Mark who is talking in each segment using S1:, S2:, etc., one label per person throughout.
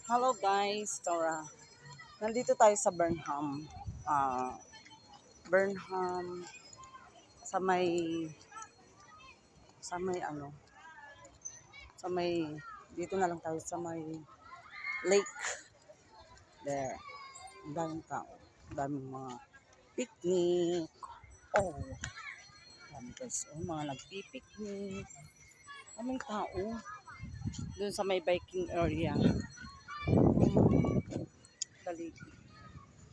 S1: Hello guys, Tora. Nandito tayo sa Burnham. Burnham sa may ano, sa may dito na lang tayo sa may lake. There. Ang daming tao. Ang daming mga picnic. Oh, dami guys. Oh, mga nagpi-picnic. Daming tao. Doon sa may biking area. Dali.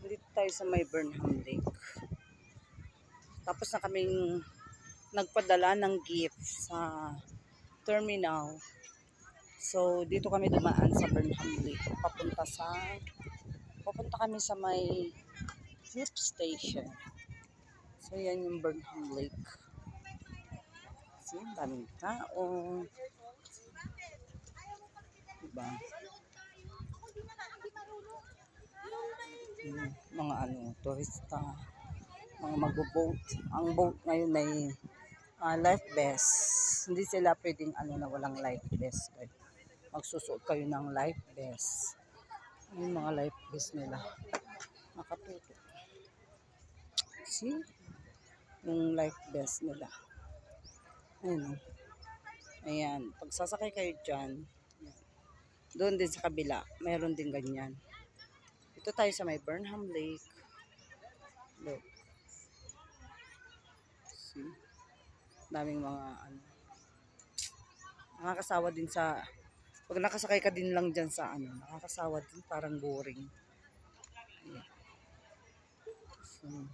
S1: Dito tayo sa may Burnham Lake. Tapos na kaming nagpadala ng gift sa terminal. So, dito kami dumaan sa Burnham Lake. Papunta kami sa may jeep station. So, yan yung Burnham Lake. So, daming tao. Diba? Mga turista. Mga magbo-boat. Ang boat ngayon ay life vest. Hindi sila pwedeng na walang life vest. Magsusuot kayo ng life vest. Yung mga life vest nila. Nakatutok. See? Yung life vest nila. Ayun. Ayan. Pag sasakay kayo dyan, doon din sa kabila, mayroon din ganyan. Ito tayo sa may Burnham Lake. Look. See? Daming mga nakakasawa din sa pag nakasakay ka din lang dyan sa nakakasawa din, parang boring. Yeah. So,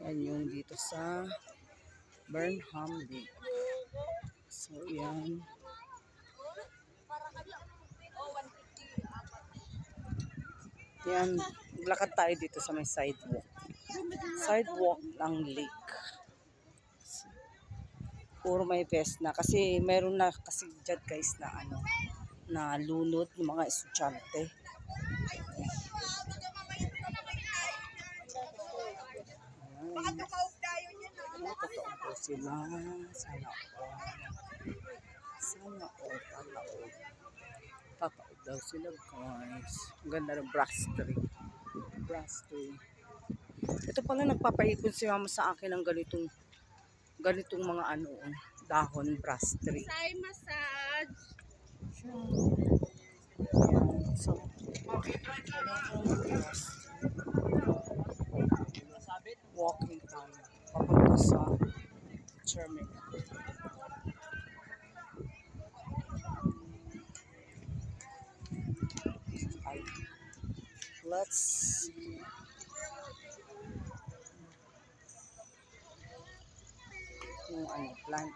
S1: yan yung dito sa Burnham Lake. So, yan. Yan, lakad tayo dito sa may sidewalk. Sidewalk ng lake. Puro may vest na. Kasi meron na kasi dyan guys na na lunod ng mga estudyante. Totoo po sila. Sana all. Tataod daw sila guys. Ang ganda ng brass tree. Ito pala nagpapaipon si mama sa akin ng ganitong mga dahon, brass tree.
S2: Massage.
S1: So, walking time. Papunta sa terminal. Let's yung plant.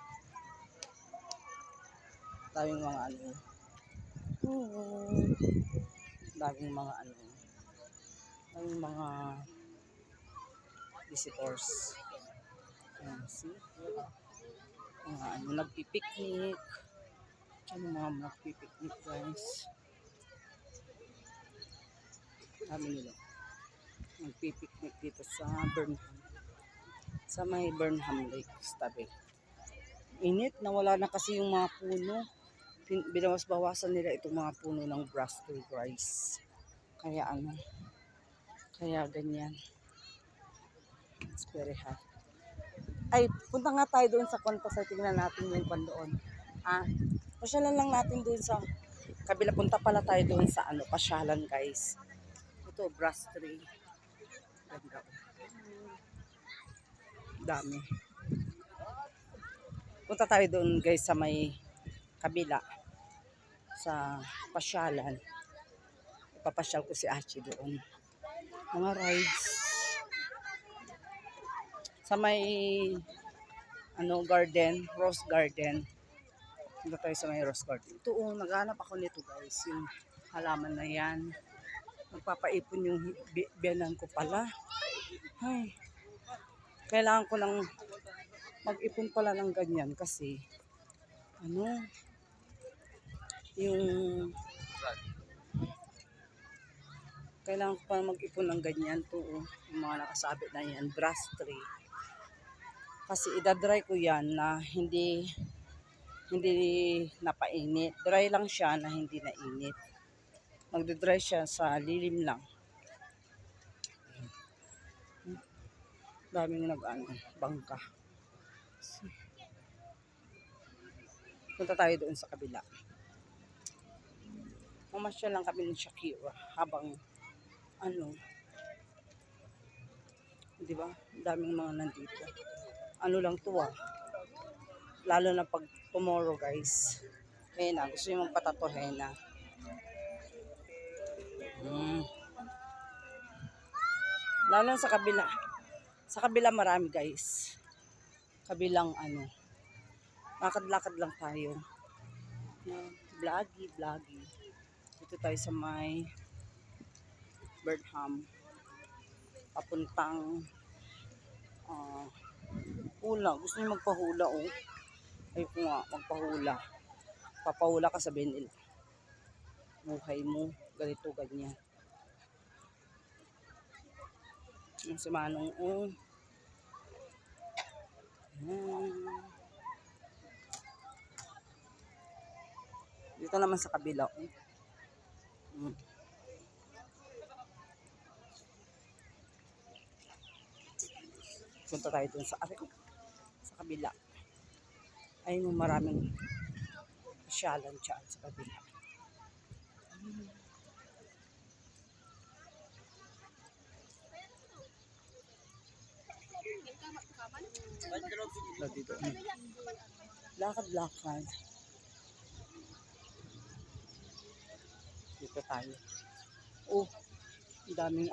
S1: Daming mga daming mga visitors. Ayan, see? Mga nagpipiknik. Mga nagpipiknik guys. Dami nila. Nagpipiknik dito sa Burnham. Sa may Burnham Lake tabi. Init, nawala na kasi yung mga puno. Binawas-bawasan nila itong mga puno ng brass tree guys. Kaya kaya ganyan. It's very hot. Ay, punta nga tayo doon sa kwento sa tingnan natin yung kwan doon. Pasyalan lang natin doon sa kabila. Punta pala tayo doon sa pasyalan guys. Ito, brass tree. Ganda. Dami. Punta tayo doon guys sa may kabila. Sa pasyalan. Ipapasyal ko si Achi doon. Mga rides. Sa may garden, rose garden. Punta tayo sa may rose garden. Ito naghanap ako nito guys. Yung halaman na yan. Magpapaipon yung biyanan ko pala. Ay. Kailangan ko lang mag-ipon pala ng ganyan kasi yung kailangan ko pa mag-ipon ng ganyan yung mga nakasabit na yan, brass tree. Kasi idadry ko yan na hindi Hindi napainit. Dry lang siya na hindi nainit. Magdodry siya sa lilim lang. Daming bangka. Punta tayo doon sa kabila. Mamasyal lang kami ng Shakira habang di ba? Daming mga nandito. Ano lang to lalo na pag tomorrow guys. Henna, gusto niyo magpatato henna. Lalo na sa kabila. Sa kabila marami guys. Kabilang lakad-lakad lang tayo. Vloggy. Dito tayo sa may Burnham. Papuntang hula. Gusto niyo magpahula Ayoko nga, magpahula. Papahula ka sa nila. Buhay mo, ganito, ganyan. Yung si Manong, Dito naman sa kabila, Punta tayo dun sa kabila. Ayun yung maraming pasyalan dyan sa kabila. Dito. Lakad-lakad. Dito tayo. Daming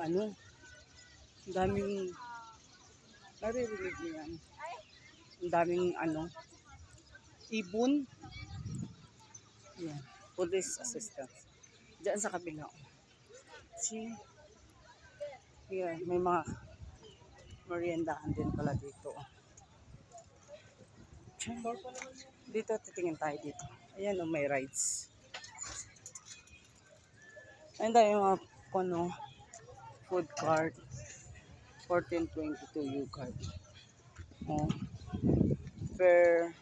S1: daming naririnig niyo yan. Ang daming ibon. Yan. Police assistance. Diyan sa kabila. Here, may mga meriendahan din pala dito. Dito, titingin tayo dito. Ayan may rides. Ayan tayo yung mga food cart. 1422 U-card. Fair.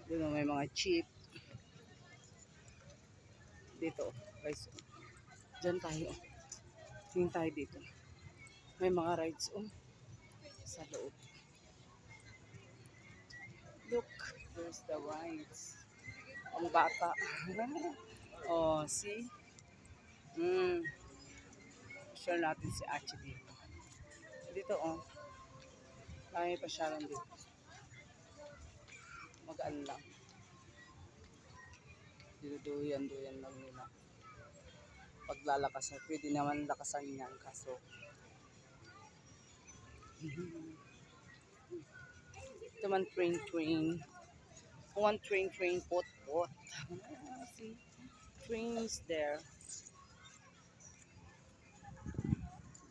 S1: Dito may mga cheap. Dito, guys. Diyan tayo. Tingin tayo dito. May mga rides sa loob. Look, there's the rides. Ang bata. See? Share natin si Achi dito. Dito, Kaya pasyalan dito. Magaan lang. Dito duyan lang nila. Paglalakasan, pwede naman lakasan yan. Kaso, ito man train. One train, pot. See? Trains there.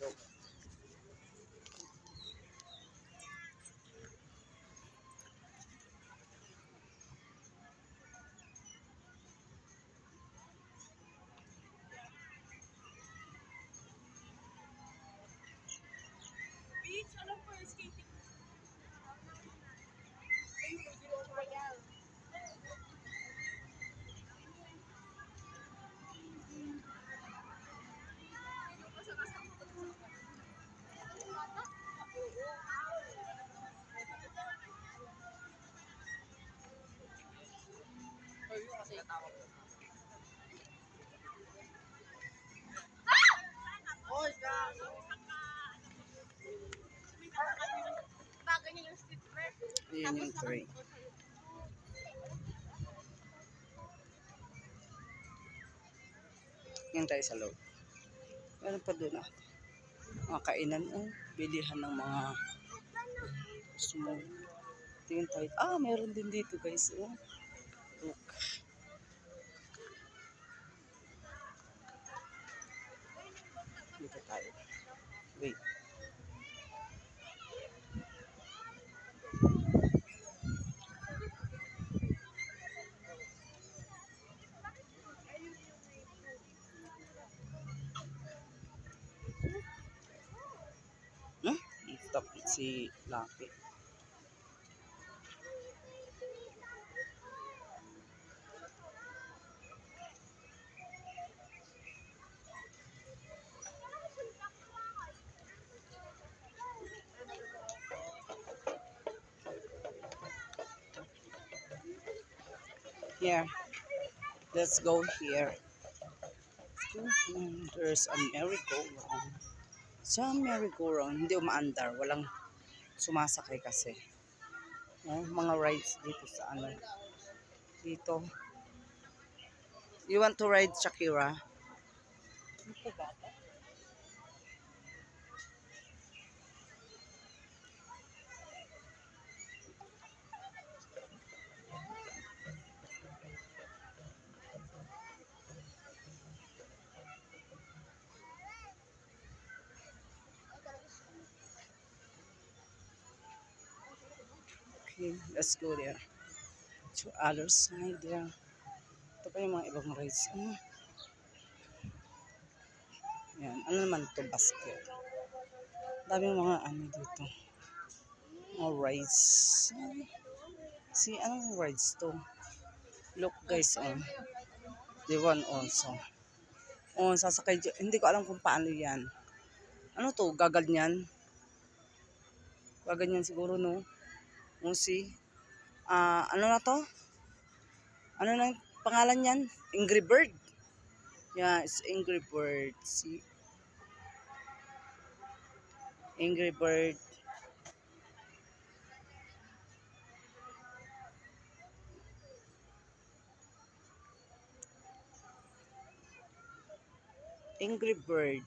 S1: Look. Ayan yung train. Yan tayo sa loob. Meron pa doon mga kainan bilihan ng mga gusto mo. Tingin tayo. Meron din dito guys. Look. Dito tayo. Wait. Stop si Lucky. Yeah, let's go here. There's a merry-go-round. Sa merry-go-round, hindi umaandar. Walang sumasakay kasi. Mga rides dito sa ano. Dito. You want to ride Shakira? Okay, let's go there. To other side there. Ito pa yung mga ibang rides. Yan. Ano naman to basket? Daming mga ano dito. Mga rides. See, anong rides to? Look guys, the one also. Sasakay dyan. Hindi ko alam kung paano yan. Ano to? Gaganyan? Gaganyan siguro, no? See? Ano na to? Ano na yung pangalan yan? Angry Bird. Yeah, it's Angry Bird. See? Angry Bird. Angry Bird.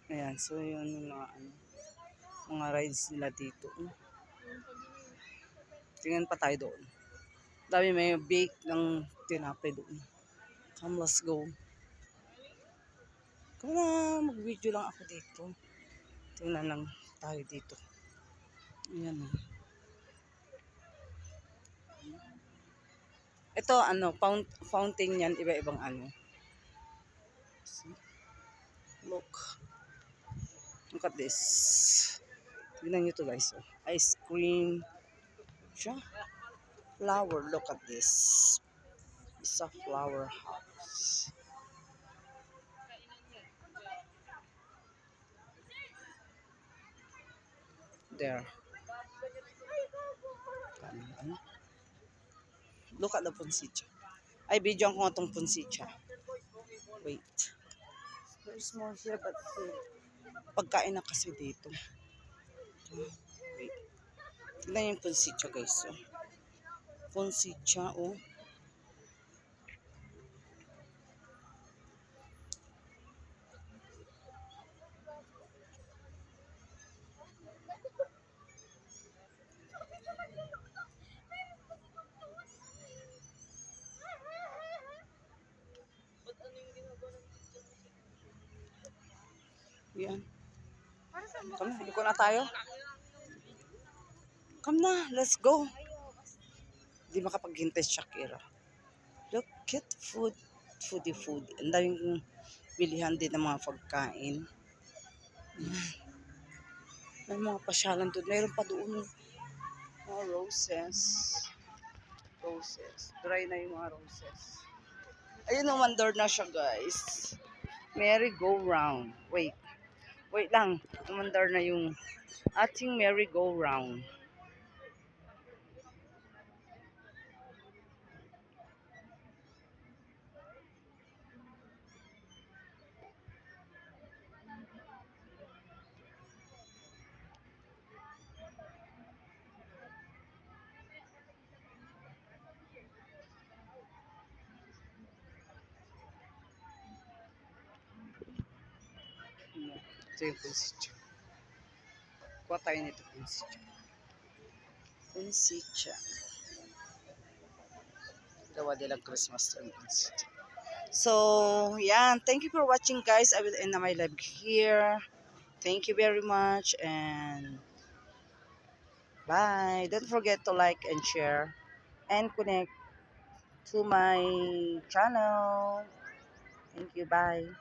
S1: Ayan, so yun yung mga rides nila dito. Tingnan pa tayo doon. Dami may bake ng tinapay doon. Come, let's go. Kung na, mag-video lang ako dito. Tingnan lang tayo dito. Ayan. Ito, fountain yan. Iba-ibang ano. See? Look. Look at this. Tingnan nyo to guys. Ice cream. Siya. Flower. Look at this. It's a flower house. There. Look at the punsitsa. Ay, video ko nga itong punsitsa. Wait. There's more here, but pagkain na kasi dito. Wait. Tignan yung punsitsa, guys. Punsitsa, Yan. Come na, iko na tayo. Come na, let's go. Di makapaghintay si Shakira. Look at food. Food. Ang daming bilihan din ng mga pagkain. May mga pasyalan doon. Mayroon pa doon mga roses. Dry na yung mga roses. Ayun, umandar na siya, guys. Merry-go-round. Wait lang. Umandar na yung ating merry-go-round. Ito yung punsitsa. Kuha tayo nito punsitsa. Punsitsa. Gawa nilang Christmas tree punsitsa. So, yeah. Thank you for watching, guys. I will end my live here. Thank you very much. And bye. Don't forget to like and share. And connect to my channel. Thank you. Bye.